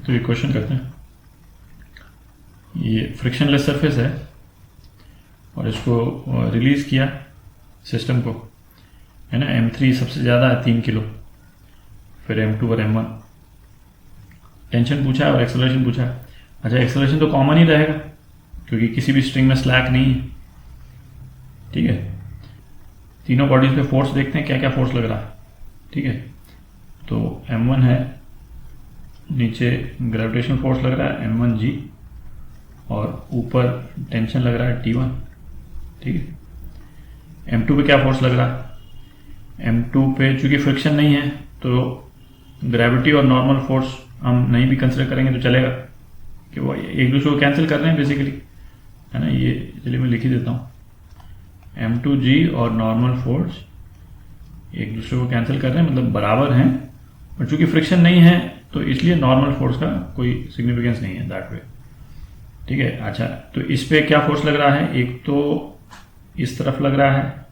तो ये क्वेश्चन करते हैं। ये फ्रिक्शनलेस सरफेस है और इसको रिलीज किया सिस्टम को, है ना। M3 सबसे ज़्यादा है 3 किलो, फिर M2 और M1। टेंशन पूछा है और एक्सेलरेशन पूछा है। अच्छा, एक्सेलरेशन तो कॉमन ही रहेगा क्योंकि किसी भी स्ट्रिंग में स्लैक नहीं है, ठीक है। तीनों बॉडीज पे फोर्स देखते हैं क्या क्या फोर्स लग रहा है, ठीक है। तो M1 है, नीचे ग्रेविटेशनल फोर्स लग रहा है M1G, और ऊपर टेंशन लग रहा है T1, ठीक है। M2 पे क्या फोर्स लग रहा है? M2 पे चूंकि फ्रिक्शन नहीं है तो ग्रेविटी और नॉर्मल फोर्स हम नहीं भी कंसिडर करेंगे तो चलेगा कि वो एक दूसरे को कैंसिल कर रहे हैं बेसिकली, है ना। ये चलिए मैं लिख ही देता हूँ, M2G और नॉर्मल फोर्स एक दूसरे को कैंसिल कर रहे हैं, मतलब बराबर हैं। और चूंकि फ्रिक्शन नहीं है तो इसलिए नॉर्मल फोर्स का कोई सिग्निफिकेंस नहीं है दैट वे, ठीक है। अच्छा, तो इस पे क्या फोर्स लग रहा है? एक तो इस तरफ लग रहा है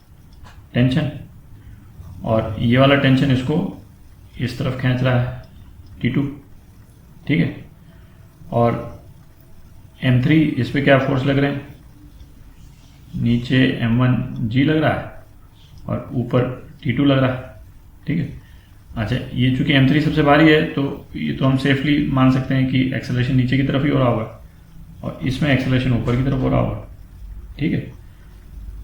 टेंशन, और ये वाला टेंशन इसको इस तरफ खींच रहा है T2, ठीक है। और M3 इस पे क्या फोर्स लग रहे हैं? नीचे M1G लग रहा है और ऊपर T2 लग रहा है, ठीक है। अच्छा, ये चूंकि M3 सबसे भारी है तो ये तो हम सेफली मान सकते हैं कि एक्सेलरेशन नीचे की तरफ ही हो रहा होगा और इसमें एक्सेलरेशन ऊपर की तरफ हो रहा होगा, ठीक है।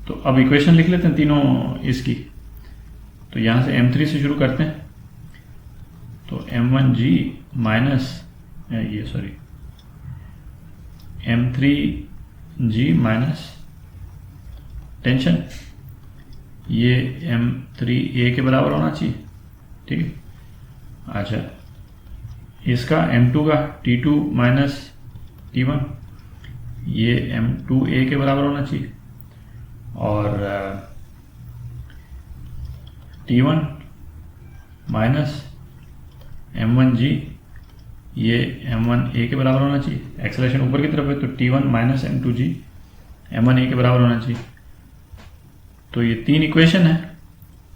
तो अब इक्वेशन लिख लेते हैं तीनों इसकी। तो यहाँ से M3 से शुरू करते हैं। तो M1G minus M3G minus tension, ये M3A के बराबर होना चाहिए, ठीक है। अच्छा, इसका M2 का T2 माइनस T1, ये M2A के बराबर होना चाहिए। और T1 माइनस M1G, ये M1A के बराबर होना चाहिए। एक्सेलरेशन ऊपर की तरफ है तो T1 माइनस M2G M1A के बराबर होना चाहिए। तो ये तीन इक्वेशन है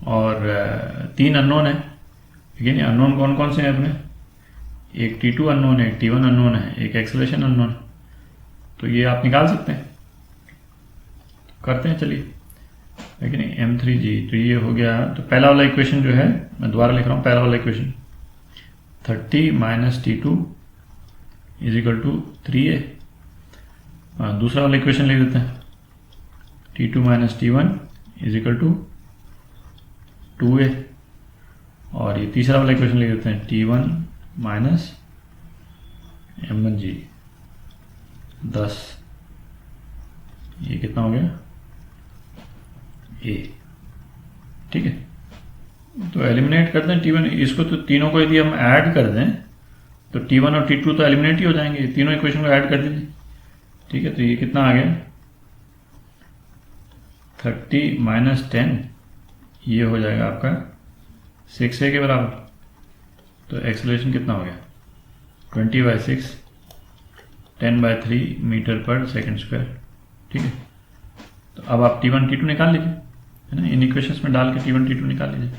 और तीन अननोन है, लेकिन ये अननोन कौन कौन से हैं अपने? एक T2 अननोन है, एक T1 अननोन है, एक एक्सेलरेशन अननोन है। तो ये आप निकाल सकते हैं, करते हैं चलिए। लेकिन M3G तो ये हो गया। तो पहला वाला इक्वेशन जो है, मैं दोबारा लिख रहा हूँ, पहला वाला equation 30 minus T2 is equal to 3A। दूसरा वाला इक्वेशन लिख देते हैं, T2 minus T1 is equal to 2A। और ये तीसरा वाला इक्वेशन लिख देते हैं, T1 माइनस M1G 10। ये कितना हो गया? A, ठीक है। तो एलिमिनेट करते हैं T1 इसको। तो तीनों को यदि हम ऐड कर दें तो T1 और T2 तो एलिमिनेट ही हो जाएंगे, तीनों इक्वेशन को ऐड कर दीजिए, ठीक है। तो ये कितना आ गया? 30 माइनस 10, ये हो जाएगा आपका 6A के बराबर। तो एक्सेलरेशन कितना हो गया? 20/6 10/3 मीटर पर सेकेंड स्क्वायर, ठीक है। तो अब आप T1 T2 निकाल लीजिए, है ना। इन इक्वेशंस में डाल के T1 T2 निकाल लीजिए।